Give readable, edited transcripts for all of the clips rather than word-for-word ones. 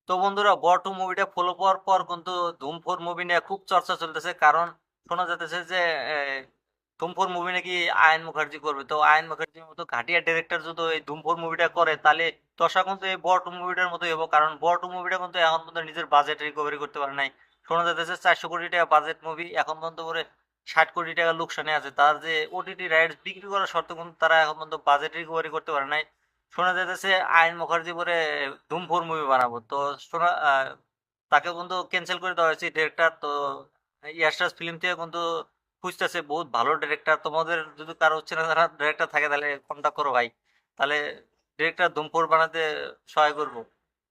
তো বন্ধুরা, বর টু মুভিটা ফলো পাওয়ার পর কিন্তু ধুম ফোর মুভি নিয়ে খুব চর্চা চলতেছে। কারণ শোনা যাচ্ছে যে ধুম ফোর মুভি নাকি আয়ন মুখার্জি করবে। তো আয়ন মুখার্জির মতো ঘাটিয়া ডিরেক্টর যদি এই ধুম ফোর মুভিটা করে, তাহলে দশা কিন্তু এই বর টু মুভিটার মতোই হবো। কারণ বর টু মুভিটা কিন্তু এখন পর্যন্ত নিজের বাজেট রিকভারি করতে পারে নাই। শোনা যাচ্ছে 400 কোটি টাকা বাজেট মুভি, এখন পর্যন্ত করে 60 কোটি টাকা লোকসানে আছে। তার যে ওটিটি রাইটস বিক্রি করা সত্ত্বেও কিন্তু তারা এখন পর্যন্ত বাজেট রিকভারি করতে পারে নাই। শোনা যাইতেছে আইন মুখার্জি পরে ধুম ফোর মুভি বানাবো। তো শোনা তাকে কিন্তু ক্যান্সেল করে দেওয়া হয়েছে ডিরেক্টর। তো ইয়াশরাজ ফিল্ম থেকে কিন্তু খুঁজতেছে বহুত ভালো ডিরেক্টর। তোমাদের যদি কারো হচ্ছে না যারা ডিরেক্টর থাকে, তাহলে কন্ট্যাক্ট করো ভাই। তাহলে ডিরেক্টর ধুম ফোর বানাতে সহায় করবো।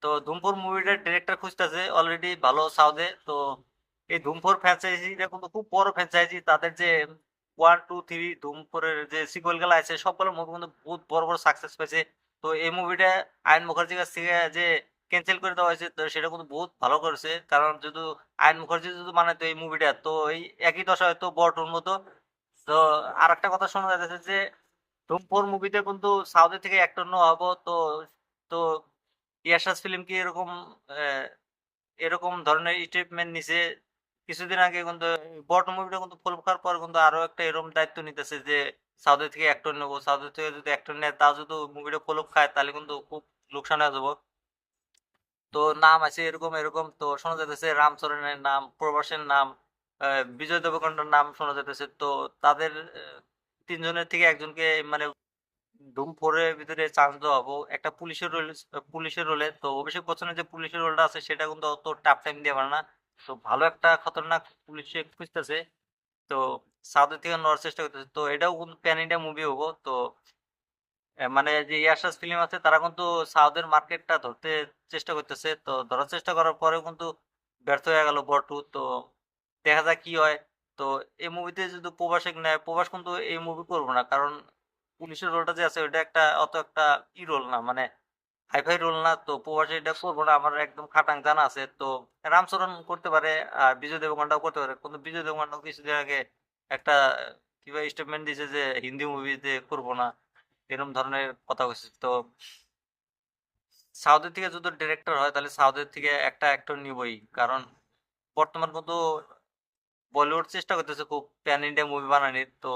তো ধুম ফোর মুভিটার ডিরেক্টর খুঁজতেছে অলরেডি ভালো সাউদে। তো এই ধুম ফোর ফ্র্যাঞ্চাইজিটা কিন্তু খুব বড় ফ্র্যাঞ্চাইজি। তাদের যে 1, 2, 3 ধুম ফোরের যে সিকুয়েল গুলো আছে, সবগুলো মুভি কিন্তু বহুত বড় বড় সাকসেস পেয়েছে। তো এই মুভিটা আয়ন মুখার্জির কাছ থেকে যে ক্যান্সেল করে দেওয়া হয়েছে, তো সেটা কিন্তু বহুত ভালো করেছে। কারণ যদি আয়ন মুখার্জি যদি বানাতো এই মুভিটা, তো এই একই দশা হয়তো বড়টোর মতো। তো আর একটা কথা শোনা যাচ্ছে যে ধুম ফোর মুভিতে কিন্তু সাউথের থেকে অ্যাক্টর নেওয়া হবো। তো তো ইয়াশরাজ ফিল্ম কি এরকম এরকম ধরনের স্টেটমেন্ট নিছে কিছুদিন আগে। কিন্তু বট মুভিটা কিন্তু ফুল করার পর কিন্তু আরো একটা এরকম দায়িত্ব নিতেছে যে সাউথের থেকে অ্যাক্টর নেবো। সাউথের থেকে যদি অ্যাক্টর নেয়, তা যদি মুভিটা ফলপ খায়, তাহলে কিন্তু খুব লোকসান হয়ে যাবো। তো নাম আছে এরকম এরকম। তো শোনা যাইতেছে রামচরণের নাম, প্রভাসের নাম, বিজয় দেবরকোন্ডার নাম শোনা যাইতেছে। তো তাদের তিনজনের থেকে একজনকে মানে ধুম ফোরের ভিতরে চান্স দেওয়া হবো একটা পুলিশের রোল। পুলিশের রোলে তো অভিষেক বচ্চনের যে পুলিশের রোলটা আছে, সেটা কিন্তু অত টাফ টাইম দিয়ে পারে না। তো ভালো একটা খতরনাক পুলিশে খুঁজতেছে। তো সাউথের থেকে নেওয়ার চেষ্টা করতেছে। তো এটাও কিন্তু প্যান ইন্ডিয়া মুভি হবো। তো মানে যে ইয়াশরাজ ফিল্ম আছে, তারা কিন্তু সাউথের মার্কেটটা ধরতে চেষ্টা করতেছে। তো ধরার চেষ্টা করার পরেও কিন্তু ব্যর্থ হয়ে গেল বটু। তো দেখা যাক কি হয়। তো এই মুভিতে যদি প্রভাসক নেয়, প্রভাস কিন্তু এই মুভি করবো না। কারণ পুলিশের রোলটা যে আছে, ওইটা একটা অত একটা ই রোল না, মানে হাইফাই রোল না। তো প্রভাস এটা করবো না, আমার একদম খাটাং জানা আছে। তো রামচরণ করতে পারে, আর বিজয় দেবগনটাও করতে পারে। কিন্তু বিজয় দেবগনটাও কিছুদিন আগে একটা কিভাবে স্টেটমেন্ট দিয়েছে যে হিন্দি মুভিতে করবো না, এরকম ধরনের কথা বলছে। তো সাউথের থেকে যদি ডিরেক্টর হয়, তাহলে সাউথের থেকে একটা অ্যাক্টর নিবই। কারণ বর্তমান কিন্তু বলিউড চেষ্টা করতেছে খুব প্যান ইন্ডিয়া মুভি বানানোর। তো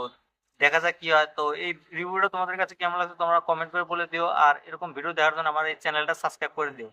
দেখা যাক কি হয়। তো এই রিভিউটা তোমাদের কাছে কেমন লাগছে তোমরা কমেন্ট করে বলে দিও। আর এরকম ভিডিও দেখার জন্য আমার এই চ্যানেলটা সাবস্ক্রাইব করে দিও।